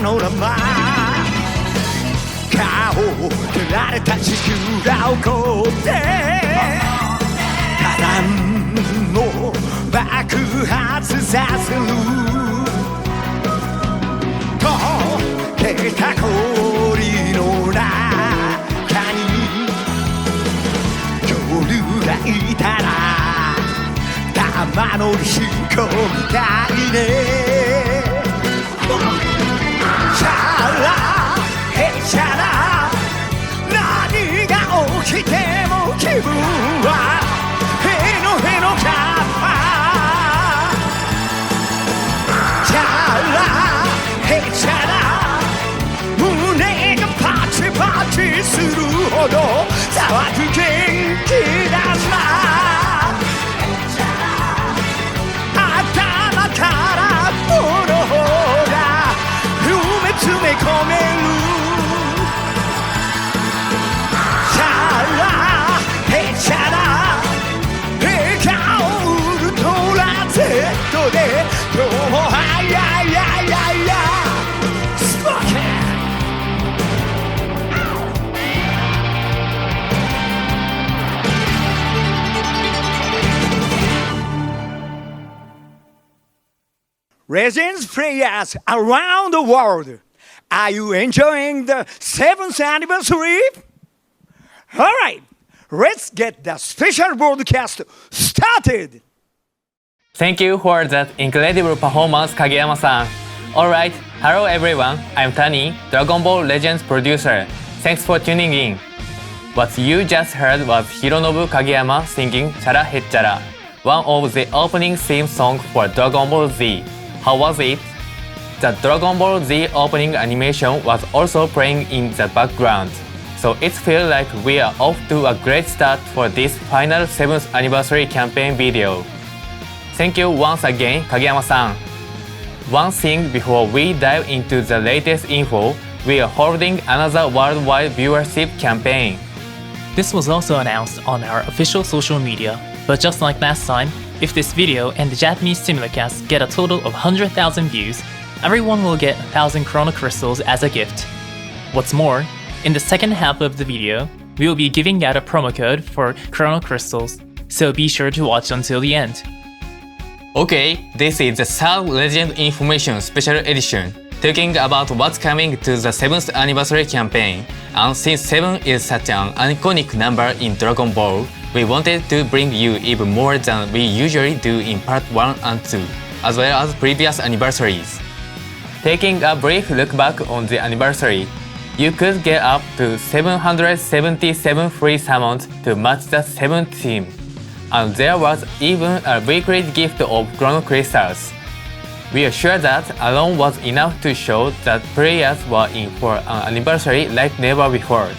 ノラマ顔を照られた地球が怒って火山を爆発させる溶けた氷の中に恐竜がいたら玉乗り飛行みたいねチャラヘチャラ何が起きても気分はへのへのカッパチャラヘチャラ胸がパチパチするほど騒ぐ元気だな頭から物が夢詰め込めるチャラヘチャラ笑顔ウルトラ Z で今日もはやいやいやいやスポーケンLegends players around the world, are you enjoying the 7th anniversary? Alright, let's get the special broadcast started! Thank you for that incredible performance, Kageyama-san. Alright, hello everyone, I'm Tani, Dragon Ball Legends producer. Thanks for tuning in. What you just heard was Hironobu Kageyama singing Chara Hechara, one of the opening theme songs for Dragon Ball Z. How was it? The Dragon Ball Z opening animation was also playing in the background, so it feels like we are off to a great start for this final 7th anniversary campaign video. Thank you once again, Kageyama-san. One thing before we dive into the latest info, we are holding another worldwide viewership campaign. This was also announced on our official social media, but just like last time, if this video and the Japanese simulcast get a total of 100,000 views, everyone will get 1,000 Chrono Crystals as a gift. What's more, in the second half of the video, we will be giving out a promo code for Chrono Crystals, so be sure to watch until the end. Okay, this is the 3rd Legend Information Special Edition, talking about what's coming to the 7th anniversary campaign, and since 7 is such an iconic number in Dragon Ball, we wanted to bring you even more than we usually do in Part 1 and 2, as well as previous anniversaries. Taking a brief look back on the anniversary, you could get up to 777 free summons to match the 7th theme, and there was even a weekly gift of Chrono Crystals. We are sure that alone was enough to show that players were in for an anniversary like never before.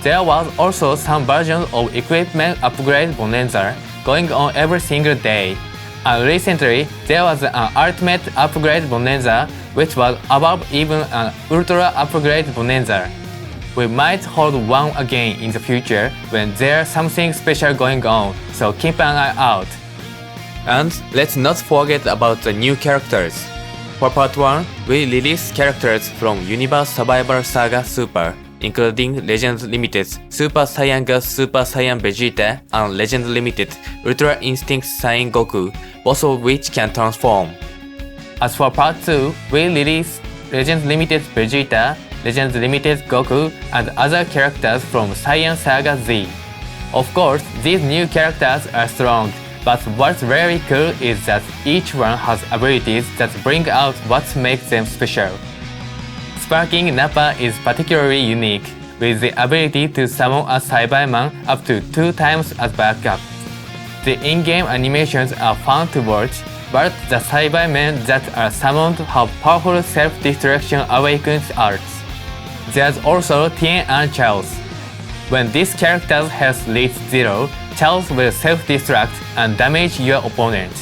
There was also some versions of equipment upgrade bonanza going on every single day, and recently there was an ultimate upgrade bonanza which was above even an ultra upgrade bonanza. We might hold one again in the future when there's something special going on, so keep an eye out. And let's not forget about the new characters. For Part 1, we released characters from Universe Survivor Saga Super, including Legends Limited's Super Saiyan God Super Saiyan Vegeta and Legends Limited Ultra Instinct Saiyan Goku, both of which can transform. As for Part 2, we released Legends Limited Vegeta, Legends Limited Goku, and other characters from Saiyan Saga Z. Of course, these new characters are strong, but what's very cool is that each one has abilities that bring out what makes them special. Sparking Nappa is particularly unique, with the ability to summon a Cyberman up to 2 times as backup. The in-game animations are fun to watch, but the Cybermen that are summoned have powerful self-destruction awakened arts. There's also Tien and Charles. When these characters' health reaches 0, Charles will self-destruct and damage your opponent,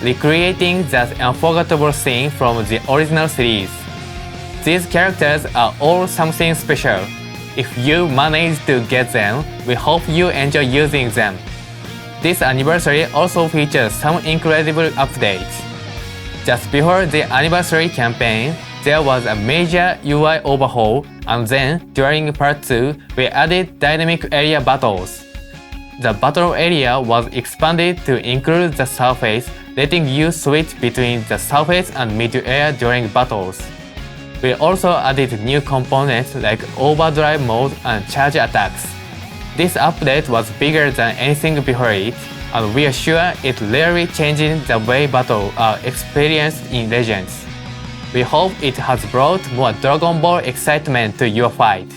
recreating that unforgettable scene from the original series. These characters are all something special. If you manage to get them, we hope you enjoy using them. This anniversary also features some incredible updates. Just before the anniversary campaign, there was a major UI overhaul, and then, during Part 2, we added dynamic area battles. The battle area was expanded to include the surface, letting you switch between the surface and mid-air during battles. We also added new components like overdrive mode and charge attacks. This update was bigger than anything before it, and we are sure it really changed the way battles are experienced in Legends. We hope it has brought more Dragon Ball excitement to your fight.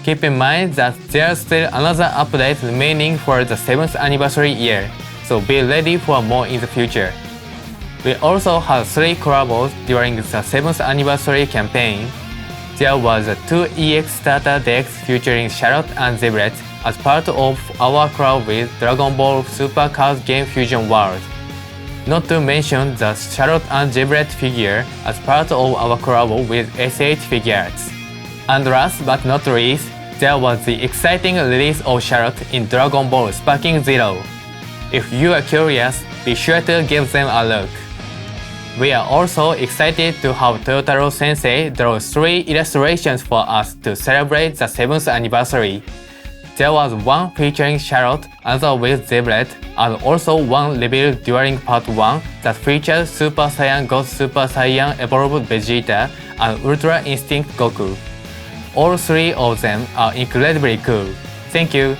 Keep in mind that there's still another update remaining for the 7th anniversary year, so be ready for more in the future. We also had 3 collabs during the 7th anniversary campaign. There was a 2 EX starter decks featuring Charlotte and Zebret as part of our collab with Dragon Ball Super Card Game Fusion World. Not to mention the Charlotte and Zebret figure as part of our collab with SH Figuarts. And last but not least, there was the exciting release of Charlotte in Dragon Ball Sparking Zero. If you are curious, be sure to give them a look. We are also excited to have Toyotaro Sensei draw 3 illustrations for us to celebrate the 7th anniversary. There was one featuring Charlotte, another with Zebret, and also one revealed during Part 1 that features Super Saiyan God Super Saiyan Evolved Vegeta and Ultra Instinct Goku. All 3 of them are incredibly cool. Thank you!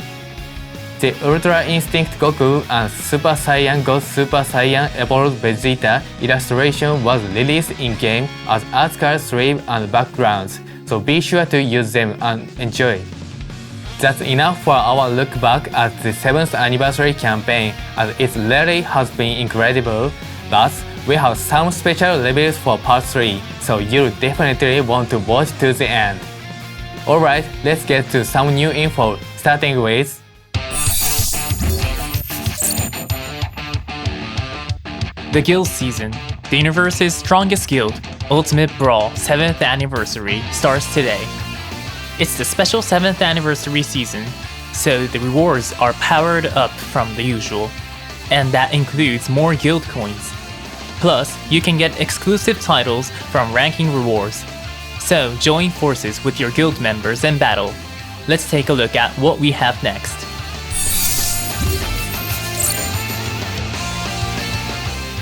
The Ultra Instinct Goku and Super Saiyan God Super Saiyan Evolved Vegeta illustration was released in-game as art card sleeve and backgrounds, so be sure to use them and enjoy. That's enough for our look back at the 7th anniversary campaign, as it really has been incredible, but we have some special reviews for Part 3, so you'll definitely want to watch to the end. Alright, let's get to some new info, starting with The Guild Season, the universe's strongest guild, Ultimate Brawl 7th Anniversary, starts today. It's the special 7th Anniversary season, so the rewards are powered up from the usual, and that includes more guild coins. Plus, you can get exclusive titles from ranking rewards. So join forces with your guild members and battle. Let's take a look at what we have next.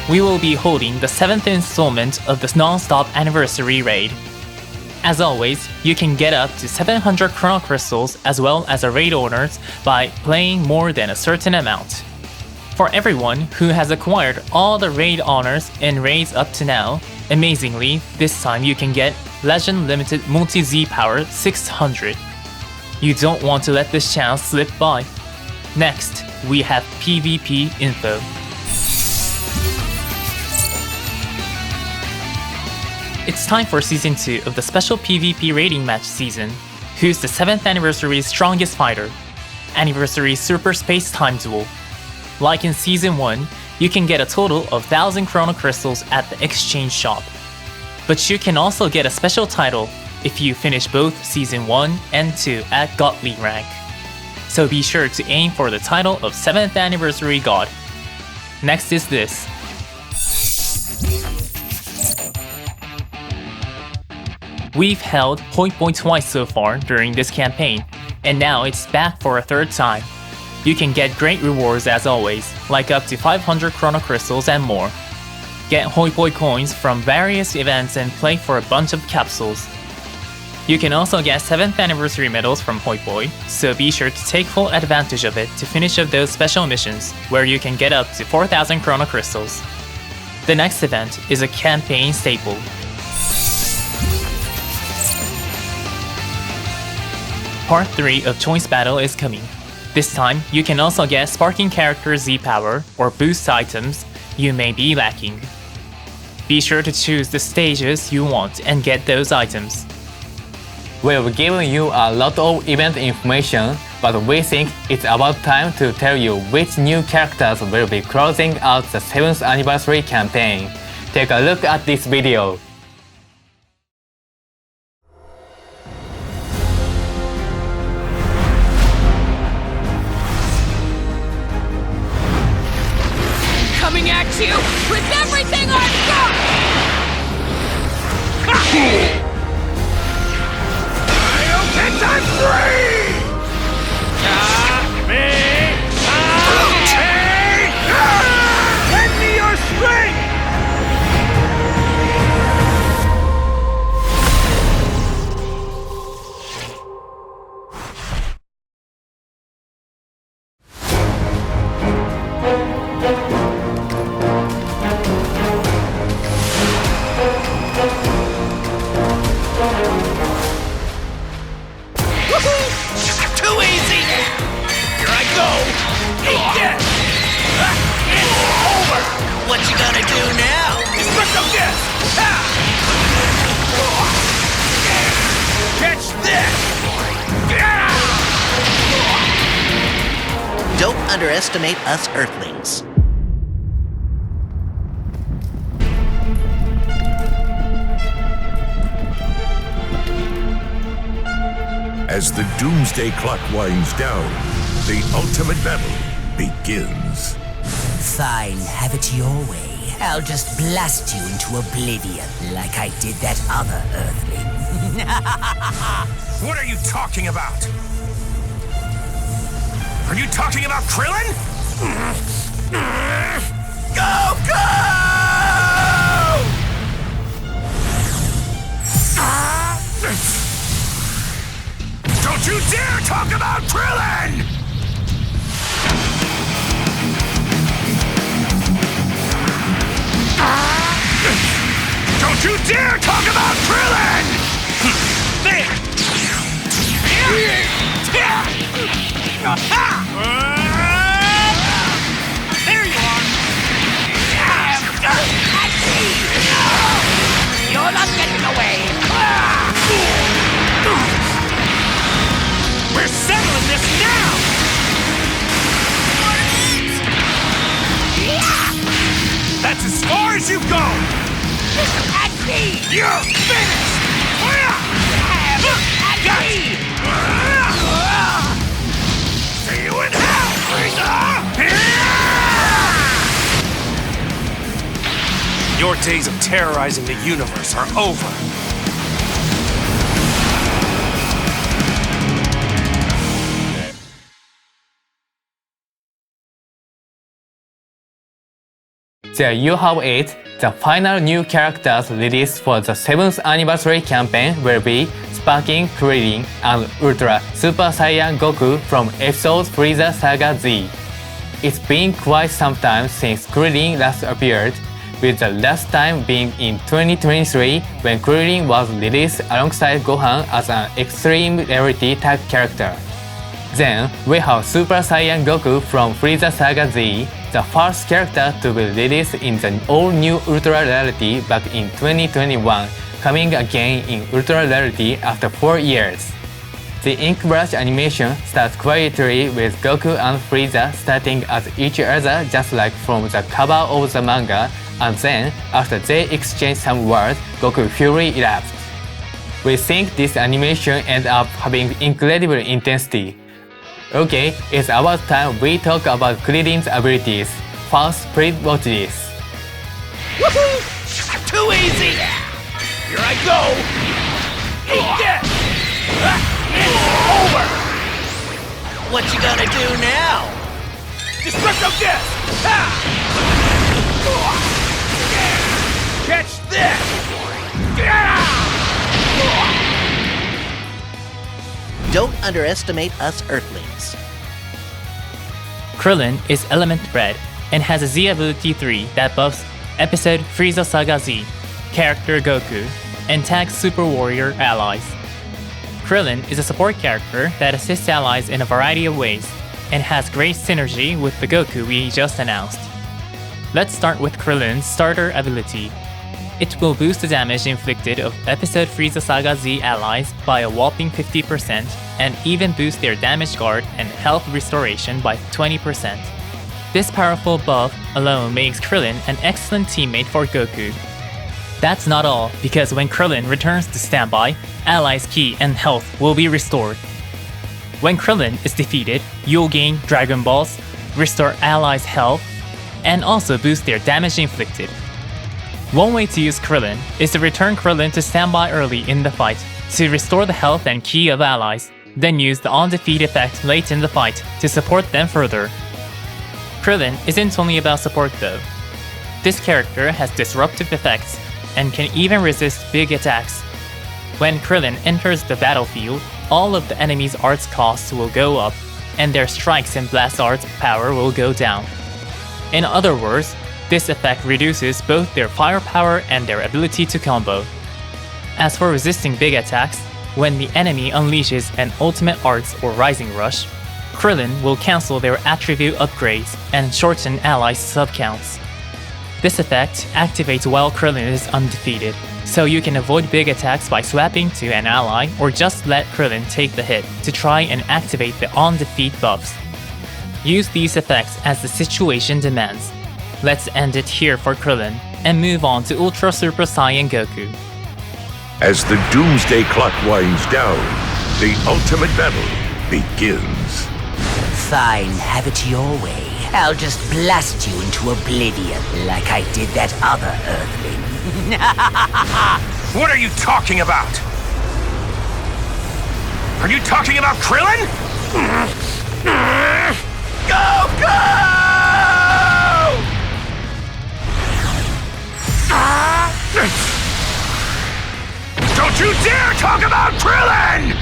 We will be holding the 7th installment of the non-stop anniversary raid. As always, you can get up to 700 Chrono Crystals as well as a raid honors by playing more than a certain amount. For everyone who has acquired all the raid honors and raids up to now, amazingly, this time you can get Legend Limited Multi-Z Power 600. You don't want to let this chance slip by. Next, we have PvP info. It's time for Season 2 of the special PvP raiding match season. Who's the 7th Anniversary's strongest fighter? Anniversary Super Space Time Duel. Like in Season 1, you can get a total of 1000 Chrono Crystals at the exchange shop. But you can also get a special title if you finish both Season 1 and 2 at Godly rank. So be sure to aim for the title of 7th Anniversary God. Next is this. We've held Hoi Poi twice so far during this campaign, and now it's back for a 3rd time. You can get great rewards as always, like up to 500 Chrono Crystals and more. Get Hoi Poi coins from various events and play for a bunch of capsules. You can also get 7th Anniversary medals from Hoi Poi, so be sure to take full advantage of it to finish up those special missions, where you can get up to 4000 Chrono Crystals. The next event is a campaign staple. Part 3 of Choice Battle is coming. This time, you can also get Sparking Character Z-Power or boost items you may be lacking. Be sure to choose the stages you want and get those items. We've given you a lot of event information, but we think it's about time to tell you which new characters will be closing out the 7th anniversary campaign. Take a look at this video. Coming at you with everything I've got! Kaioken time 3! Lend me your strength! Too easy! Here I go! Eat this! It's over! What you gonna do now? Destructo disc! Catch this! Don't underestimate us Earthlings. As the doomsday clock winds down, the ultimate battle begins. Fine, have it your way. I'll just blast you into oblivion like I did that other Earthling. What are you talking about? Are you talking about Krillin? Go! Don't you dare talk about Krillin! Don't you dare talk about Krillin! There! There you are! You're not getting away! We're settling this now! That's as far as you go! At me! You're finished! At me! See you in hell, Frieza! Your days of terrorizing the universe are over. There you have it. The final new characters released for the 7th anniversary campaign will be Sparking Krillin and Ultra Super Saiyan Goku from episode Frieza Saga Z. It's been quite some time since Krillin last appeared, with the last time being in 2023 when Krillin was released alongside Gohan as an extreme rarity type character. Then we have Super Saiyan Goku from Frieza Saga Z, the first character to be released in the all-new Ultra Rarity back in 2021, coming again in Ultra Rarity after 4 years. The ink brush animation starts quietly with Goku and Frieza starting at each other just like from the cover of the manga, and then, after they exchange some words, Goku fury erupts. We think this animation ends up having incredible intensity. Okay, it's about time we talk about Krillin's abilities. First, please watch this. Woohoo! Too easy! Here I go! Eat this! It's over! What you gonna do now? Destructo disc! Catch this! Don't underestimate us Earthlings. Krillin is Element Red and has a Z ability 3 that buffs episode Frieza Saga Z, character Goku, and tags Super Warrior allies. Krillin is a support character that assists allies in a variety of ways, and has great synergy with the Goku we just announced. Let's start with Krillin's starter ability. It will boost the damage inflicted of episode Frieza Saga Z allies by a whopping 50% and even boost their damage guard and health restoration by 20%. This powerful buff alone makes Krillin an excellent teammate for Goku. That's not all, because when Krillin returns to standby, allies' ki and health will be restored. When Krillin is defeated, you'll gain Dragon Balls, restore allies' health, and also boost their damage inflicted. One way to use Krillin is to return Krillin to standby early in the fight to restore the health and ki of allies, then use the on-defeat effect late in the fight to support them further. Krillin isn't only about support though. This character has disruptive effects and can even resist big attacks. When Krillin enters the battlefield, all of the enemy's arts costs will go up, and their strikes and blast arts power will go down. In other words, this effect reduces both their firepower and their ability to combo. As for resisting big attacks, when the enemy unleashes an ultimate arts or rising rush, Krillin will cancel their attribute upgrades and shorten allies' sub-counts. This effect activates while Krillin is undefeated, so you can avoid big attacks by swapping to an ally or just let Krillin take the hit to try and activate the on-defeat buffs. Use these effects as the situation demands. Let's end it here for Krillin and move on to Ultra Super Saiyan Goku. As the doomsday clock winds down, the ultimate battle begins. Fine, have it your way. I'll just blast you into oblivion like I did that other Earthling. What are you talking about? Are you talking about Krillin? Don't you dare talk about Krillin!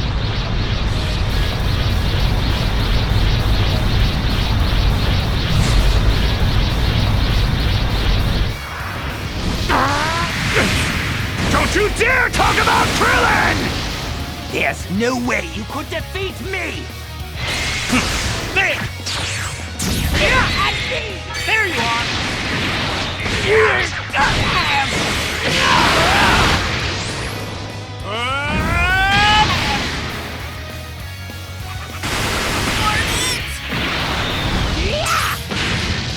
Don't you dare talk about Krillin! There's no way you could defeat me! There! There you are!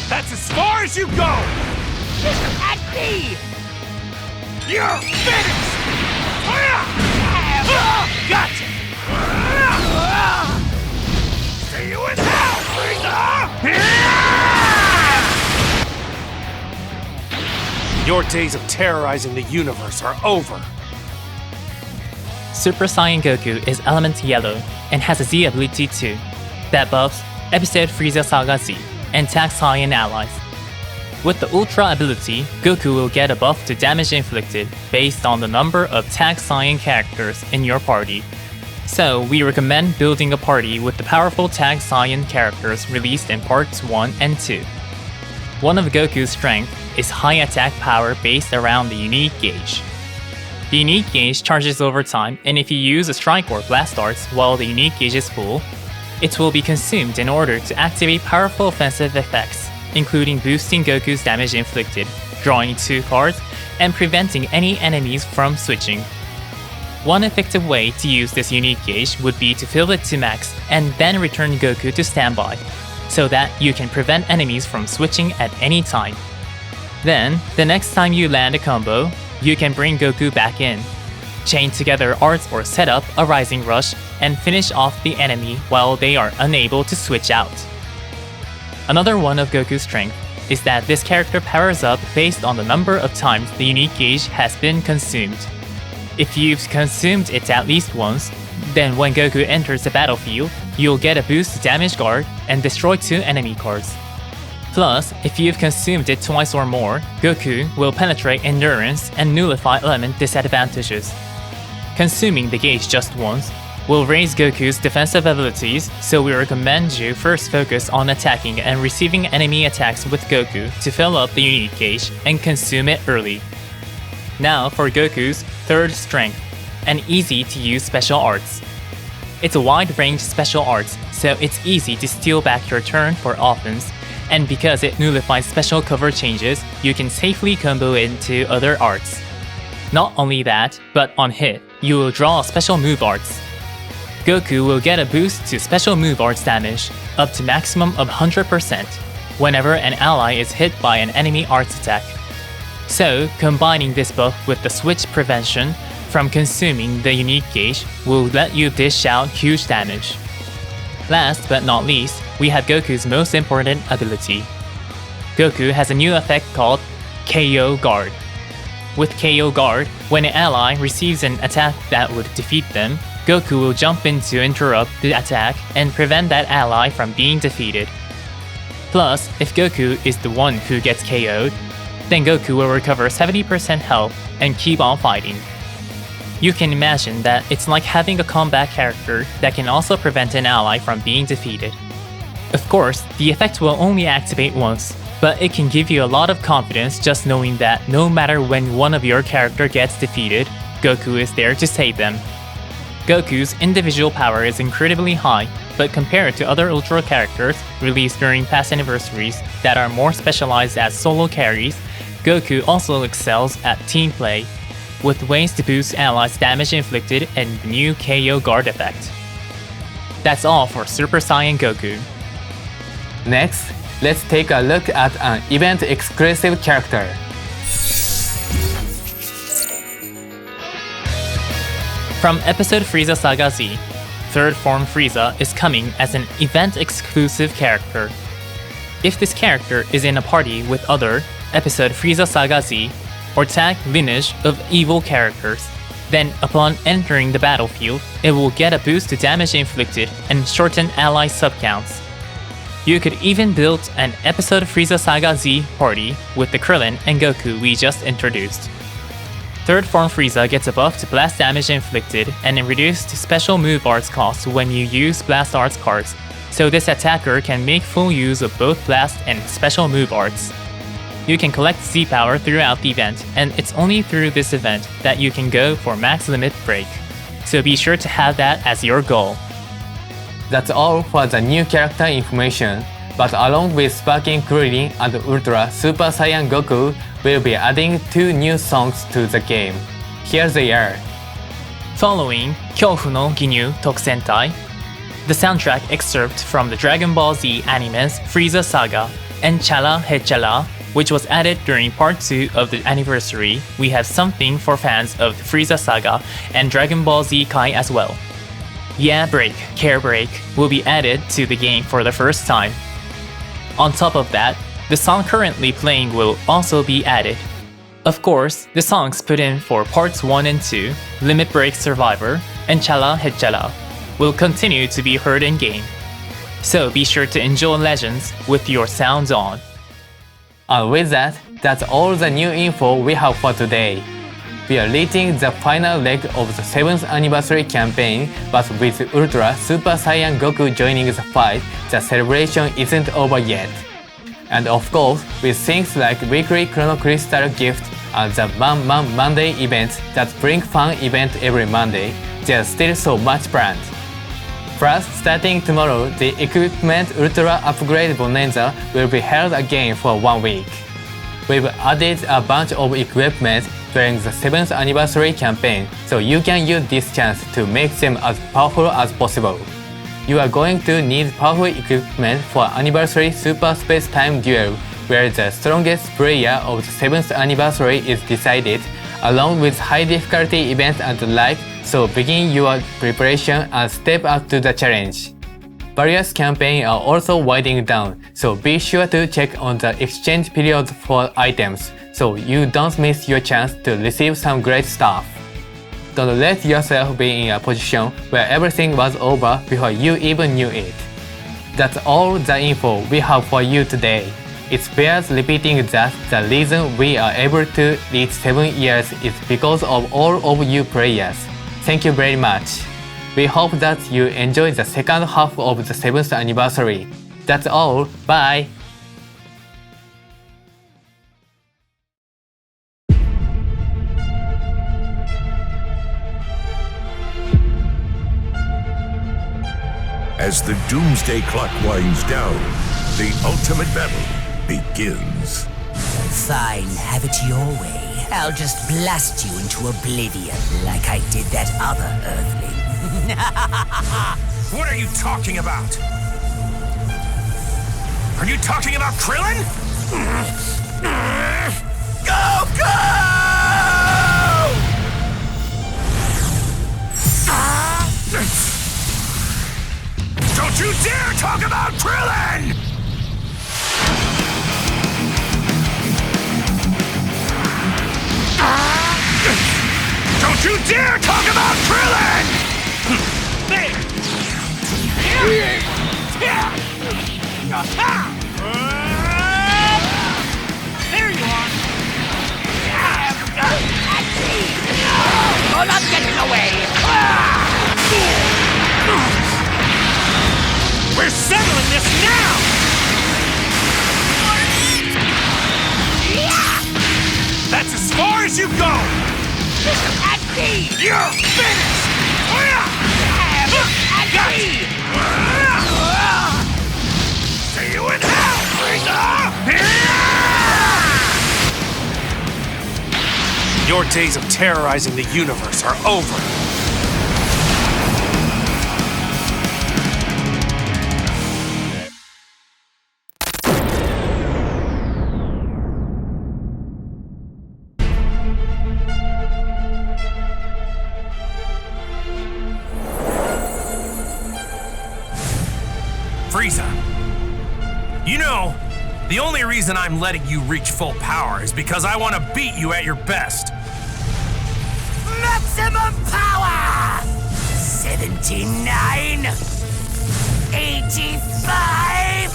That's as far as you go! At me! You're finished! Gotcha! See you in hell, Frieza! Your days of terrorizing the universe are over. Super Saiyan Goku is element yellow and has a Z ability too, that buffs Episode Frieza Saga Z and Tag Saiyan allies. With the Ultra ability, Goku will get a buff to damage inflicted based on the number of Tag Saiyan characters in your party. So we recommend building a party with the powerful Tag Saiyan characters released in parts 1 and 2. One of Goku's strengths is high attack power based around the unique gauge. The unique gauge charges over time, and if you use a strike or blast arts while the unique gauge is full, it will be consumed in order to activate powerful offensive effects, including boosting Goku's damage inflicted, drawing 2 cards, and preventing any enemies from switching. One effective way to use this unique gauge would be to fill it to max and then return Goku to standby, so that you can prevent enemies from switching at any time. Then, the next time you land a combo, you can bring Goku back in, chain together arts or set up a rising rush, and finish off the enemy while they are unable to switch out. Another one of Goku's strength is that this character powers up based on the number of times the unique gauge has been consumed. If you've consumed it at least once, then when Goku enters the battlefield, you'll get a boost to damage guard and destroy 2 enemy cards. Plus, if you've consumed it twice or more, Goku will penetrate endurance and nullify element disadvantages. Consuming the gauge just once will raise Goku's defensive abilities, so we recommend you first focus on attacking and receiving enemy attacks with Goku to fill up the unique gauge and consume it early. Now for Goku's third strength, an easy to use special arts. It's a wide range special arts, so it's easy to steal back your turn for offense, and because it nullifies special cover changes, you can safely combo into other arts. Not only that, but on hit, you will draw special move arts. Goku will get a boost to special move arts damage, up to maximum of 100%, whenever an ally is hit by an enemy arts attack. So, combining this buff with the switch prevention from consuming the unique gauge will let you dish out huge damage. Last but not least, we have Goku's most important ability. Goku has a new effect called KO Guard. With KO Guard, when an ally receives an attack that would defeat them, Goku will jump in to interrupt the attack and prevent that ally from being defeated. Plus, if Goku is the one who gets KO'd, then Goku will recover 70% health and keep on fighting. You can imagine that it's like having a combat character that can also prevent an ally from being defeated. Of course, the effect will only activate once, but it can give you a lot of confidence just knowing that no matter when one of your character gets defeated, Goku is there to save them. Goku's individual power is incredibly high, but compared to other Ultra characters released during past anniversaries that are more specialized as solo carries, Goku also excels at team play, with ways to boost allies' damage inflicted and the new KO Guard effect. That's all for Super Saiyan Goku. Next, let's take a look at an event-exclusive character. From episode Frieza Saga Z, Third Form Frieza is coming as an event-exclusive character. If this character is in a party with other episode Frieza Saga Z or tag lineage of evil characters, then upon entering the battlefield, it will get a boost to damage inflicted and shorten ally subcounts. You could even build an episode Frieza Saga Z party with the Krillin and Goku we just introduced. Third Form Frieza gets a buff to blast damage inflicted and a reduced special move arts cost when you use blast arts cards, so this attacker can make full use of both blast and special move arts. You can collect Z power throughout the event, and it's only through this event that you can go for max limit break, so be sure to have that as your goal. That's all for the new character information, but along with Sparking Krillin and Ultra Super Saiyan Goku, we'll be adding 2 new songs to the game. Here they are. Following Kyofu no Ginyu Tokusentai, the soundtrack excerpt from the Dragon Ball Z anime's Frieza Saga, and Chala Hechala, which was added during part 2 of the anniversary, we have something for fans of the Frieza Saga and Dragon Ball Z Kai as well. Yeah Break, Care Break will be added to the game for the first time. On top of that, the song currently playing will also be added. Of course, the songs put in for parts 1 and 2, Limit Break Survivor, and Chala Hechala, will continue to be heard in game. So be sure to enjoy Legends with your sounds on. And with that, that's all the new info we have for today. We are reaching the final leg of the 7th anniversary campaign, but with Ultra Super Saiyan Goku joining the fight, the celebration isn't over yet. And of course, with things like weekly Chrono Crystal gift and the Man Monday events that bring fun event every Monday, there's still so much planned. Plus, starting tomorrow, the Equipment Ultra Upgrade Bonanza will be held again for 1 week. We've added a bunch of equipment during the 7th anniversary campaign, so you can use this chance to make them as powerful as possible. You are going to need powerful equipment for Anniversary Super Space Time Duel, where the strongest player of the 7th anniversary is decided, along with high difficulty events and the like, so begin your preparation and step up to the challenge. Various campaigns are also winding down, so be sure to check on the exchange period for items, so you don't miss your chance to receive some great stuff. Don't let yourself be in a position where everything was over before you even knew it. That's all the info we have for you today. It bears repeating that the reason we are able to reach 7 years is because of all of you players. Thank you very much. We hope that you enjoy the second half of the 7th anniversary. That's all, bye! As the doomsday clock winds down, the ultimate battle begins. Fine, have it your way. I'll just blast you into oblivion like I did that other Earthling. What are you talking about? Are you talking about Krillin? Goku! Don't you dare talk about Krillin! dare talk about Krillin! There you are! Oh, not getting away! We're settling this now! That's as far as you go! At me! You're finished! At me! See you in hell, Frieza! Your days of terrorizing the universe are over. Frieza, you know, the only reason I'm letting you reach full power is because I want to beat you at your best. Maximum power! 79, 85,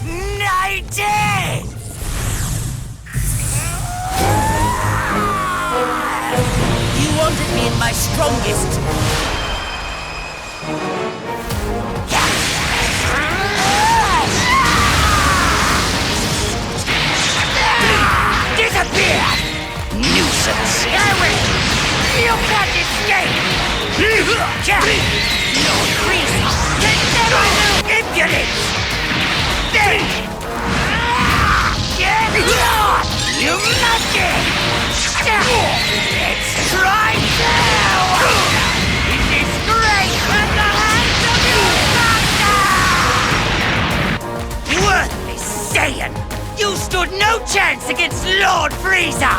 90! You wanted me in my strongest. Disappear! Nuisance! Away! You can't escape! No reason! Can never do impudence! Get lost! You monkey! It's trying to! In disgrace at the hands of you, master! Worthless Saiyan! You stood no chance against Lord Frieza!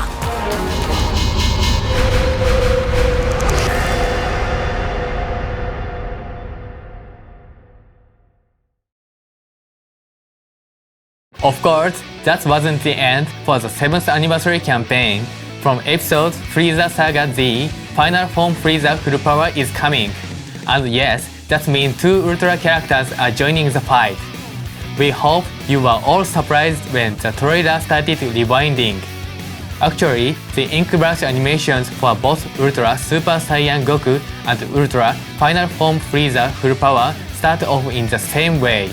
Of course, that wasn't the end for the 7th anniversary campaign. From episode Frieza Saga Z, Final Form Frieza Full Power is coming. And yes, that means 2 Ultra characters are joining the fight. We hope you were all surprised when the trailer started rewinding. Actually, the ink brush animations for both Ultra Super Saiyan Goku and Ultra Final Form Frieza Full Power start off in the same way.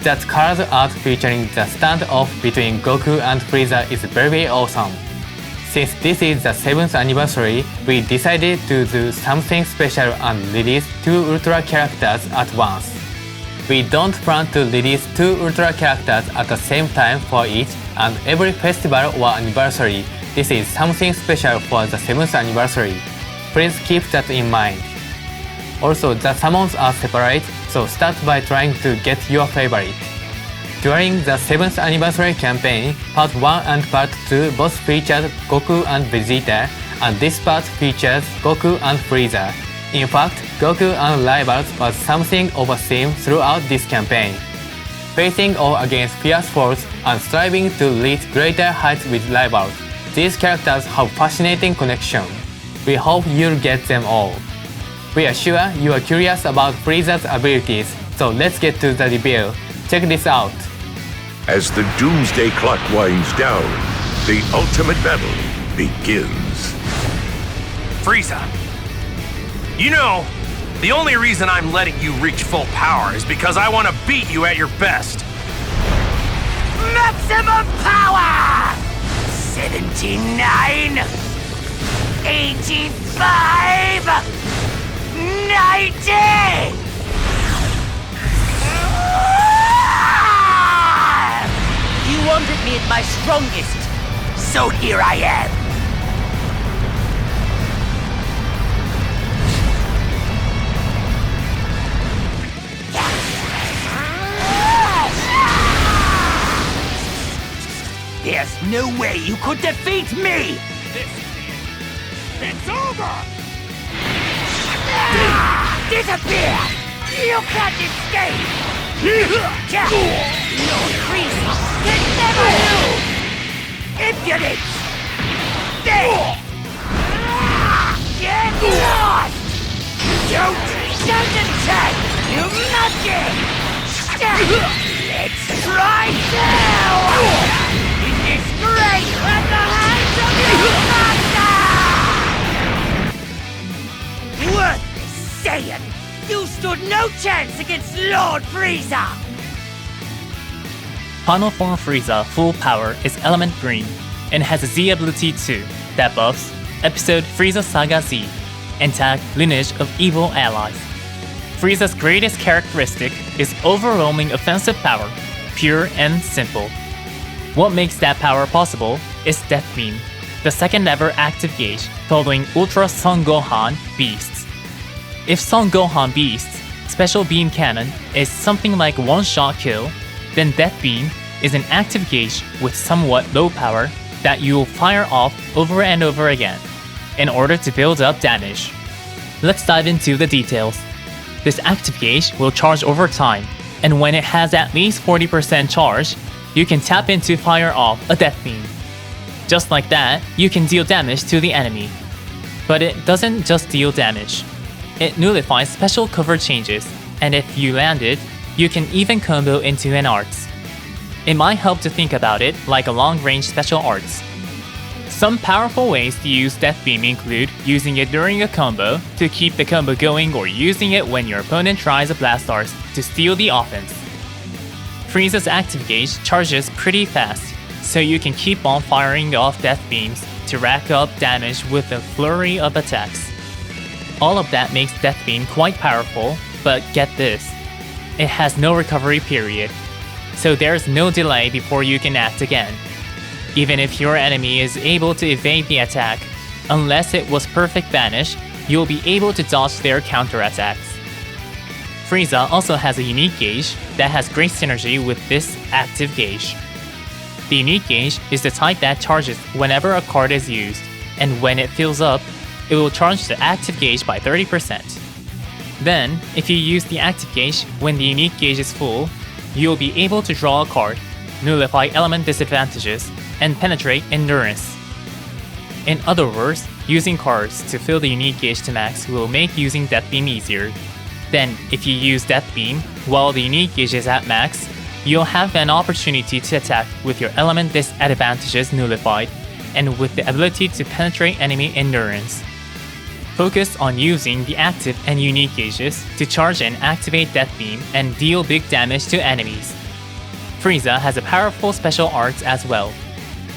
That card art featuring the standoff between Goku and Frieza is very awesome. Since this is the 7th anniversary, we decided to do something special and release 2 Ultra characters at once. We don't plan to release 2 Ultra characters at the same time for each and every festival or anniversary. This is something special for the 7th anniversary. Please keep that in mind. Also, the summons are separate, so start by trying to get your favorite. During the 7th anniversary campaign, Part 1 and Part 2 both featured Goku and Vegeta, and this part features Goku and Frieza. In fact, Goku and rivals was something of a theme throughout this campaign. Facing off against fierce foes and striving to reach greater heights with rivals, these characters have fascinating connection. We hope you'll get them all. We are sure you are curious about Frieza's abilities, so let's get to the reveal. Check this out. As the doomsday clock winds down, the ultimate battle begins. Frieza, you know, the only reason I'm letting you reach full power is because I want to beat you at your best. Maximum power! 79, 85, 90! You wanted me at my strongest, so here I am. There's no way you could defeat me! It's over! Disappear! You can't escape! No reason can never do! Impudence! Magic! Let's try now! In disgrace at the hands of your master! Worthless Saiyan! You stood no chance against Lord Frieza! Final Form Frieza Full Power is Element Green and has a Z ability too that buffs Episode Frieza Saga Z and tag Lineage of Evil Allies. Frieza's greatest characteristic is overwhelming offensive power, pure and simple. What makes that power possible is Death Beam, the second ever active gauge totaling Ultra Son Gohan Beasts. If Son Gohan Beasts Special Beam Cannon is something like one-shot kill, then Death Beam is an active gauge with somewhat low power that you will fire off over and over again in order to build up damage. Let's dive into the details. This active gauge will charge over time, and when it has at least 40% charge, you can tap in to fire off a Death Beam. Just like that, you can deal damage to the enemy. But it doesn't just deal damage. It nullifies special cover changes, and if you land it, you can even combo into an arts. It might help to think about it like a long-range special arts. Some powerful ways to use Death Beam include using it during a combo to keep the combo going or using it when your opponent tries a blast arts to steal the offense. Frieza's active gauge charges pretty fast, so you can keep on firing off Death Beams to rack up damage with a flurry of attacks. All of that makes Death Beam quite powerful, but get this. It has no recovery period, so there's no delay before you can act again. Even if your enemy is able to evade the attack, unless it was perfect banish, you'll be able to dodge their counterattacks. Frieza also has a unique gauge that has great synergy with this active gauge. The unique gauge is the type that charges whenever a card is used, and when it fills up, it will charge the active gauge by 30%. Then, if you use the active gauge when the unique gauge is full, you'll be able to draw a card, nullify element disadvantages, and penetrate endurance. In other words, using cards to fill the unique gauge to max will make using Death Beam easier. Then, if you use Death Beam while the unique gauge is at max, you'll have an opportunity to attack with your element disadvantages nullified, and with the ability to penetrate enemy endurance. Focus on using the active and unique gauges to charge and activate Death Beam and deal big damage to enemies. Frieza has a powerful special arts as well.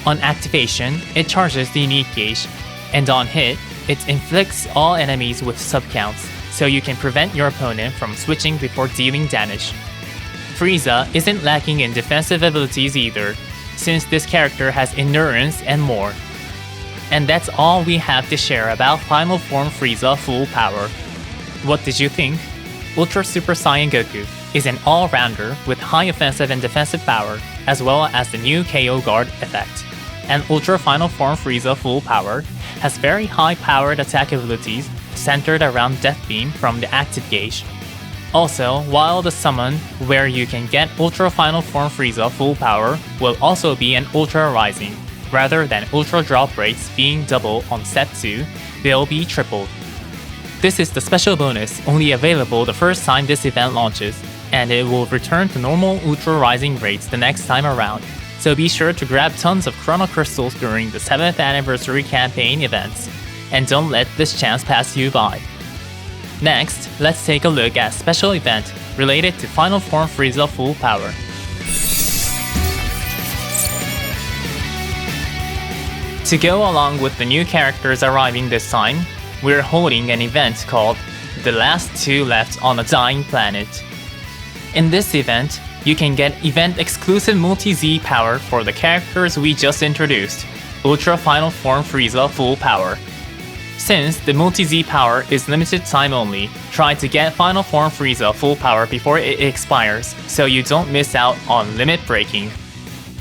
On activation, it charges the unique gauge, and on hit, it inflicts all enemies with subcounts, so you can prevent your opponent from switching before dealing damage. Frieza isn't lacking in defensive abilities either, since this character has endurance and more. And that's all we have to share about Final Form Frieza Full Power. What did you think? Ultra Super Saiyan Goku is an all-rounder with high offensive and defensive power, as well as the new KO Guard effect. And Ultra Final Form Frieza Full Power has very high-powered attack abilities centered around Death Beam from the active gauge. Also, while the summon where you can get Ultra Final Form Frieza Full Power will also be an Ultra Rising. Rather than Ultra drop rates being double on set 2, they'll be tripled. This is the special bonus only available the first time this event launches, and it will return to normal Ultra Rising rates the next time around, so be sure to grab tons of Chrono Crystals during the 7th anniversary campaign events, and don't let this chance pass you by. Next, let's take a look at a special event related to Final Form Frieza Full Power. To go along with the new characters arriving this time, we're holding an event called The Last Two Left on a Dying Planet. In this event, you can get event-exclusive multi-Z power for the characters we just introduced, Ultra Final Form Frieza Full Power. Since the multi-Z power is limited time only, try to get Final Form Frieza Full Power before it expires, so you don't miss out on limit breaking.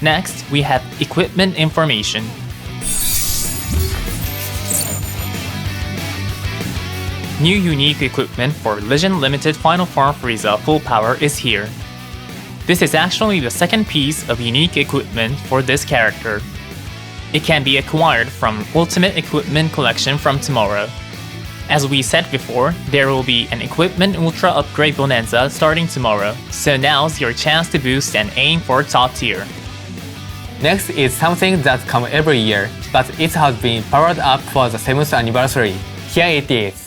Next, we have equipment information. New unique equipment for Legend Limited Final Form Frieza Full Power is here. This is actually the second piece of unique equipment for this character. It can be acquired from Ultimate Equipment Collection from tomorrow. As we said before, there will be an Equipment Ultra Upgrade Bonanza starting tomorrow, so now's your chance to boost and aim for top tier. Next is something that comes every year, but it has been powered up for the 7th anniversary. Here it is.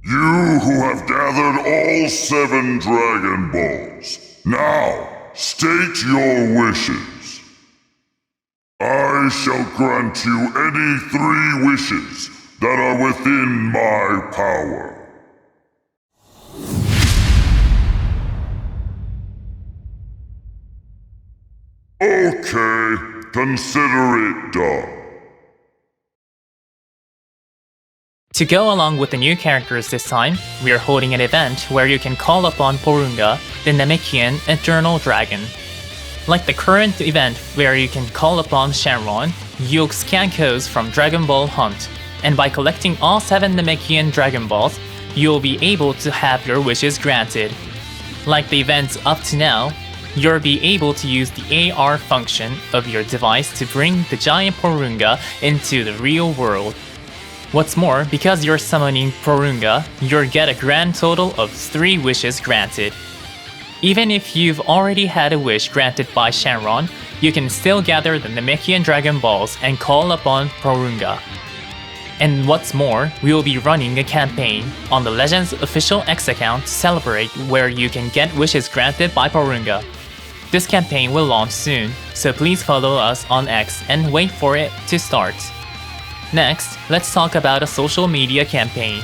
You who have gathered all 7 Dragon Balls, now state your wishes. I shall grant you any 3 wishes that are within my power. Okay, consider it done. To go along with the new characters this time, we are holding an event where you can call upon Porunga, the Namekian Eternal Dragon. Like the current event where you can call upon Shenron, you'll scan codes from Dragon Ball Hunt, and by collecting all 7 Namekian Dragon Balls, you'll be able to have your wishes granted. Like the events up to now, you'll be able to use the AR function of your device to bring the giant Porunga into the real world. What's more, because you're summoning Porunga, you'll get a grand total of 3 wishes granted. Even if you've already had a wish granted by Shenron, you can still gather the Namekian Dragon Balls and call upon Porunga. And what's more, we will be running a campaign on the Legends official X account to celebrate where you can get wishes granted by Porunga. This campaign will launch soon, so please follow us on X and wait for it to start. Next, let's talk about a social media campaign.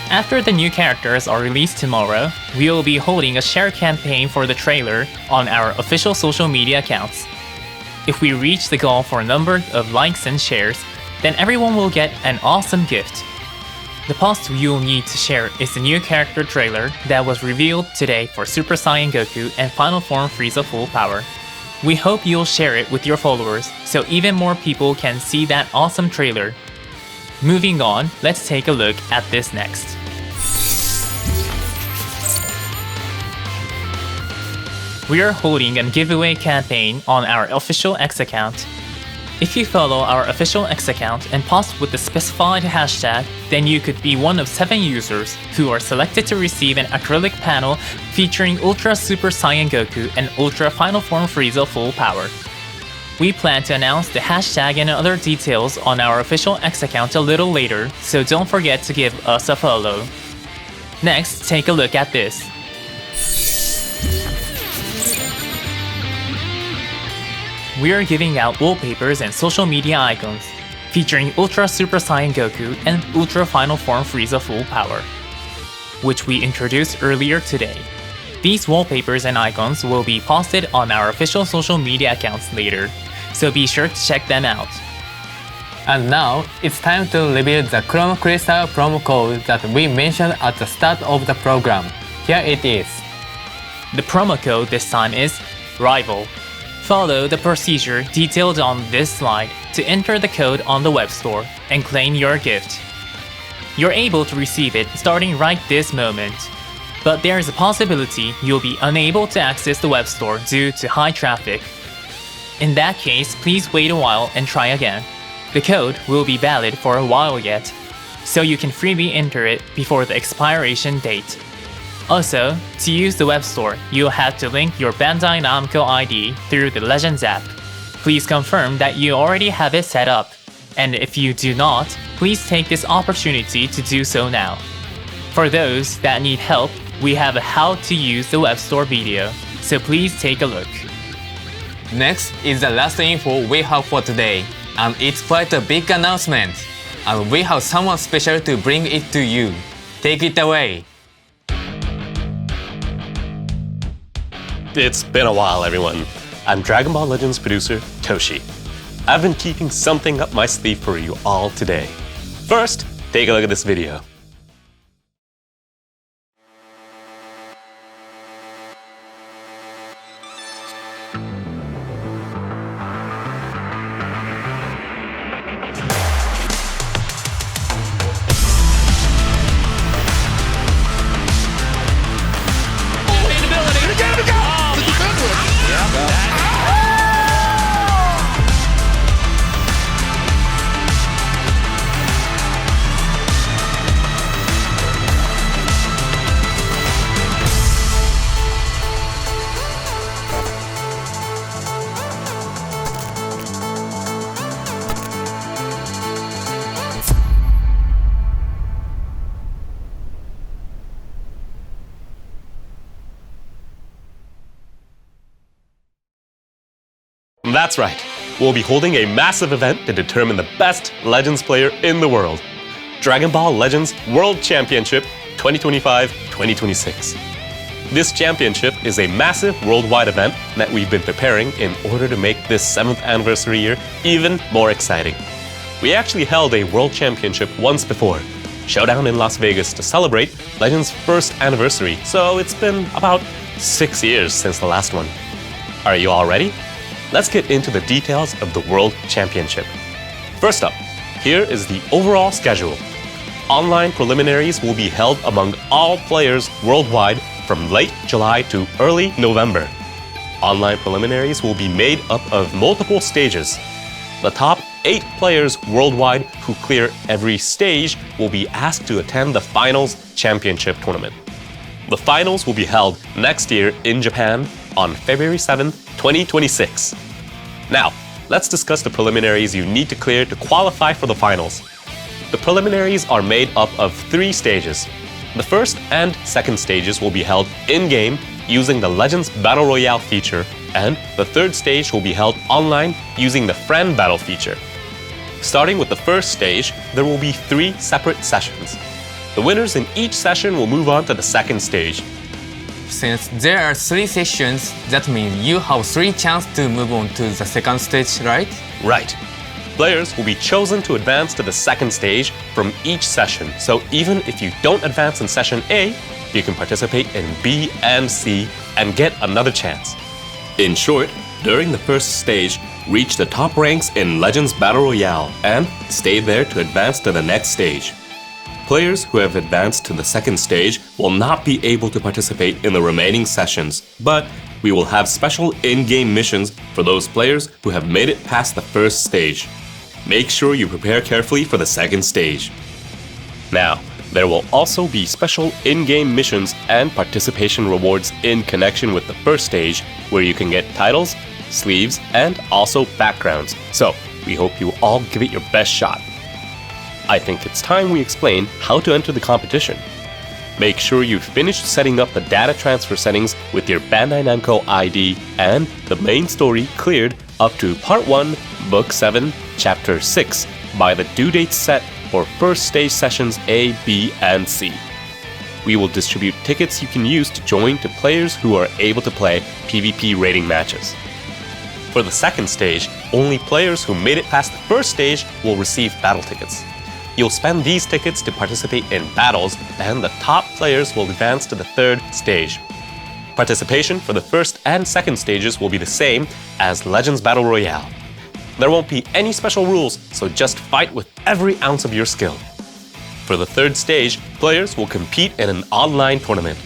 After the new characters are released tomorrow, we will be holding a share campaign for the trailer on our official social media accounts. If we reach the goal for a number of likes and shares, then everyone will get an awesome gift. The post you'll need to share is the new character trailer that was revealed today for Super Saiyan Goku and Final Form Frieza Full Power. We hope you'll share it with your followers so even more people can see that awesome trailer. Moving on, let's take a look at this next. We are holding a giveaway campaign on our official X account. If you follow our official X account and post with the specified hashtag, then you could be one of 7 users who are selected to receive an acrylic panel featuring Ultra Super Saiyan Goku and Ultra Final Form Frieza Full Power. We plan to announce the hashtag and other details on our official X account a little later, so don't forget to give us a follow. Next, take a look at this. We are giving out wallpapers and social media icons, featuring Ultra Super Saiyan Goku and Ultra Final Form Frieza Full Power, which we introduced earlier today. These wallpapers and icons will be posted on our official social media accounts later, so be sure to check them out. And now, it's time to reveal the Chrono Crystal promo code that we mentioned at the start of the program. Here it is. The promo code this time is RIVAL. Follow the procedure detailed on this slide to enter the code on the web store and claim your gift. You're able to receive it starting right this moment, but there is a possibility you'll be unable to access the web store due to high traffic. In that case, please wait a while and try again. The code will be valid for a while yet, so you can freely enter it before the expiration date. Also, to use the web store, you'll have to link your Bandai Namco ID through the Legends app. Please confirm that you already have it set up, and if you do not, please take this opportunity to do so now. For those that need help, we have a how to use the web store video, so please take a look. Next is the last info we have for today, and it's quite a big announcement. And we have someone special to bring it to you. Take it away. It's been a while, everyone. I'm Dragon Ball Legends producer Toshi. I've been keeping something up my sleeve for you all today. First, take a look at this video. That's right. We'll be holding a massive event to determine the best Legends player in the world. Dragon Ball Legends World Championship 2025-2026. This championship is a massive worldwide event that we've been preparing in order to make this 7th anniversary year even more exciting. We actually held a World Championship once before, Showdown in Las Vegas, to celebrate Legends' first anniversary, so it's been about 6 years since the last one. Are you all ready? Let's get into the details of the World Championship. First up, here is the overall schedule. Online preliminaries will be held among all players worldwide from late July to early November. Online preliminaries will be made up of multiple stages. The top 8 players worldwide who clear every stage will be asked to attend the Finals Championship Tournament. The finals will be held next year in Japan on February 7th, 2026. Now, let's discuss the preliminaries you need to clear to qualify for the finals. The preliminaries are made up of 3 stages. The first and second stages will be held in-game using the Legends Battle Royale feature, and the third stage will be held online using the Friend Battle feature. Starting with the first stage, there will be 3 separate sessions. The winners in each session will move on to the second stage. Since there are 3 sessions, that means you have 3 chances to move on to the second stage, right? Right. Players will be chosen to advance to the second stage from each session, so even if you don't advance in session A, you can participate in B and C and get another chance. In short, during the first stage, reach the top ranks in Legends Battle Royale and stay there to advance to the next stage. Players who have advanced to the second stage will not be able to participate in the remaining sessions, but we will have special in-game missions for those players who have made it past the first stage. Make sure you prepare carefully for the second stage. Now, there will also be special in-game missions and participation rewards in connection with the first stage, where you can get titles, sleeves, and also backgrounds. So, we hope you all give it your best shot. I think it's time we explain how to enter the competition. Make sure you've finished setting up the data transfer settings with your Bandai Namco ID and the main story cleared up to Part 1, Book 7, Chapter 6 by the due dates set for first stage sessions A, B, and C. We will distribute tickets you can use to join to players who are able to play PvP rating matches. For the second stage, only players who made it past the first stage will receive battle tickets. You'll spend these tickets to participate in battles, and the top players will advance to the third stage. Participation for the first and second stages will be the same as Legends Battle Royale. There won't be any special rules, so just fight with every ounce of your skill. For the third stage, players will compete in an online tournament.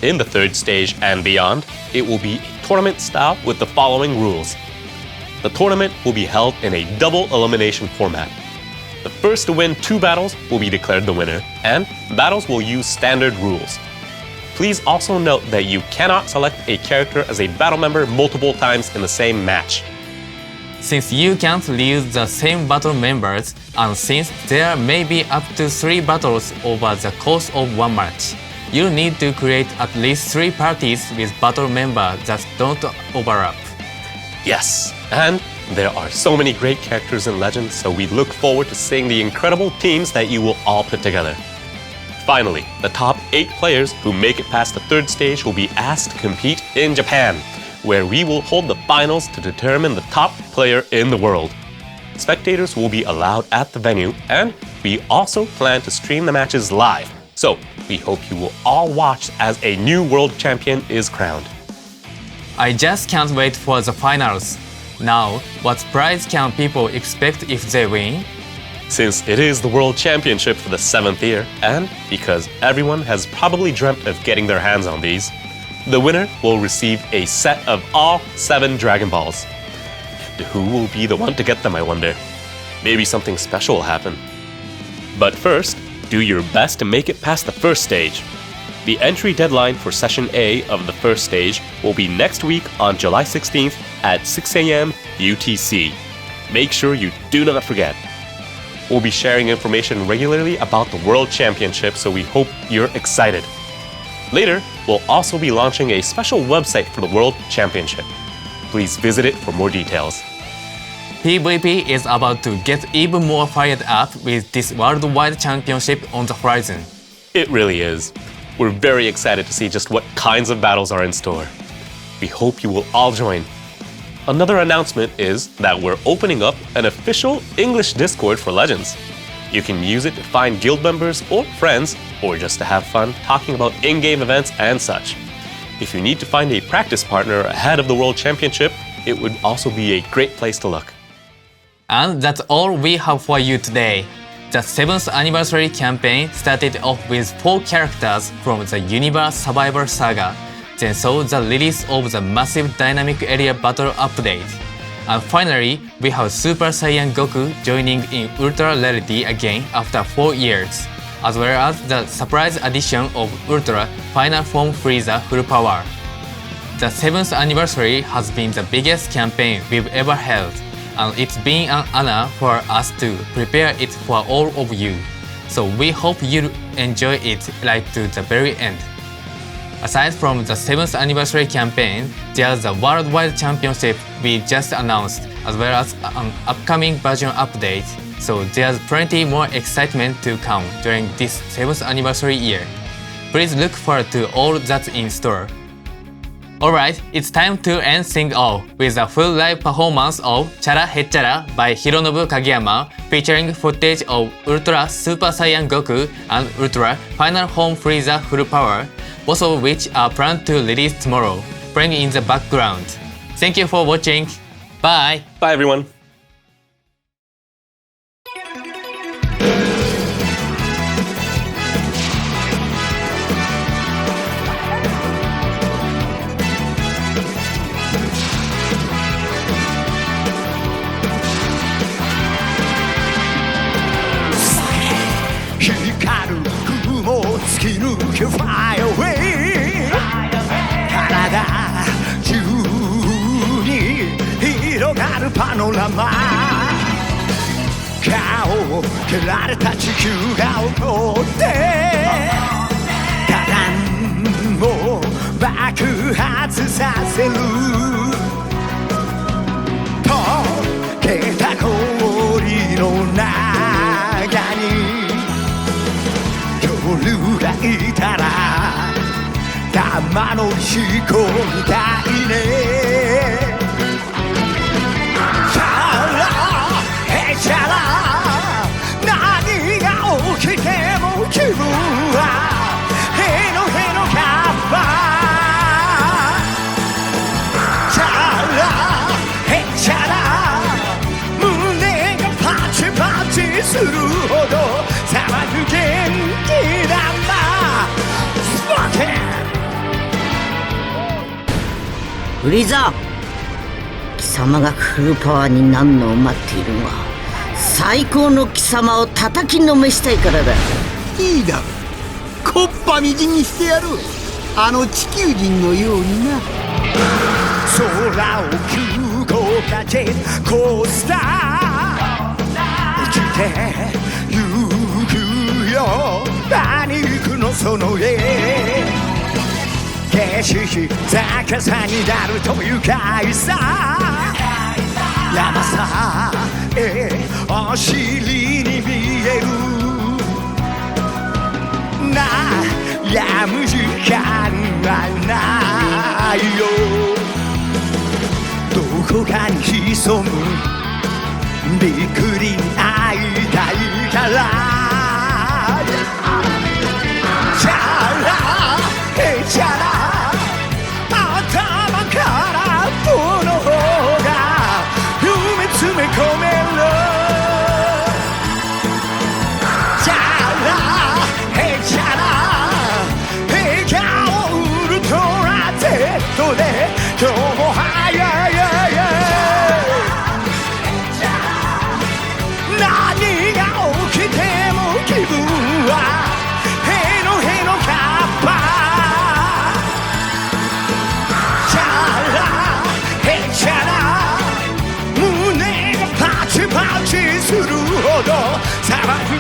In the third stage and beyond, it will be a tournament style with the following rules. The tournament will be held in a double elimination format. The first to win 2 battles will be declared the winner, and battles will use standard rules. Please also note that you cannot select a character as a battle member multiple times in the same match. Since you can't use the same battle members, and since there may be up to 3 battles over the course of one match, you need to create at least 3 parties with battle members that don't overlap. Yes, and there are so many great characters in Legends, so we look forward to seeing the incredible teams that you will all put together. Finally, the top 8 players who make it past the third stage will be asked to compete in Japan, where we will hold the finals to determine the top player in the world. Spectators will be allowed at the venue, and we also plan to stream the matches live, so we hope you will all watch as a new world champion is crowned. I just can't wait for the finals. Now, what prize can people expect if they win? Since it is the World Championship for the 7th year, and because everyone has probably dreamt of getting their hands on these, the winner will receive a set of all 7 Dragon Balls. And who will be the one to get them, I wonder? Maybe something special will happen. But first, do your best to make it past the first stage. The entry deadline for Session A of the first stage will be next week on July 16th at 6 a.m. UTC. Make sure you do not forget. We'll be sharing information regularly about the World Championship, so we hope you're excited. Later, we'll also be launching a special website for the World Championship. Please visit it for more details. PvP is about to get even more fired up with this worldwide championship on the horizon. It really is. We're very excited to see just what kinds of battles are in store. We hope you will all join. Another announcement is that we're opening up an official English Discord for Legends. You can use it to find guild members or friends, or just to have fun talking about in-game events and such. If you need to find a practice partner ahead of the World Championship, it would also be a great place to look. And that's all we have for you today. The 7th anniversary campaign started off with 4 characters from the Universe Survivor Saga, then saw the release of the massive Dynamic Area Battle update. And finally, we have Super Saiyan Goku joining in Ultra Rarity again after 4 years, as well as the surprise addition of Ultra Final Form Frieza Full Power. The 7th anniversary has been the biggest campaign we've ever held, and it's been an honor for us to prepare it for all of you. So we hope you enjoy it right to the very end. Aside from the 7th anniversary campaign, there's a worldwide championship we just announced, as well as an upcoming version update, so there's plenty more excitement to come during this 7th anniversary year. Please look forward to all that's in store. Alright, it's time to end things off with a full live performance of Chara Hechara by Hironobu Kageyama, featuring footage of Ultra Super Saiyan Goku and Ultra Final Form Frieza Full Power, both of which are planned to release tomorrow, playing in the background. Thank you for watching. Bye! Bye everyone! Fly away 体中に広がるパノラマ顔を蹴られた地球が怒って火弾を爆発させる溶けた氷の中に夜がいたら玉の飛行みたいねチャラヘチャラ何が起きても気分はヘノヘノカッパチャラヘチャラ胸がパチパチするほど騒ぐ元気だフリーザ貴様がフルパワーになるのを待っているのは最高の貴様を叩きのめしたいからだ。いいだろう、こっぱみじんにしてやる、あの地球人のようにな。空を急降下ジェットコースター生きてゆくよパニックのその絵景色逆さになると愉快さ山さえお尻に見える悩む時間はないよどこかに潜むびっくりに会いたいからチャラヘチャラ頭からこの方が夢詰め込めるチャラヘチャラ笑顔ウルトラ Z で今日も早い何が起きても気分はヘノヘノカッパチャラヘチャラ胸がパチパチするほど騒ぐ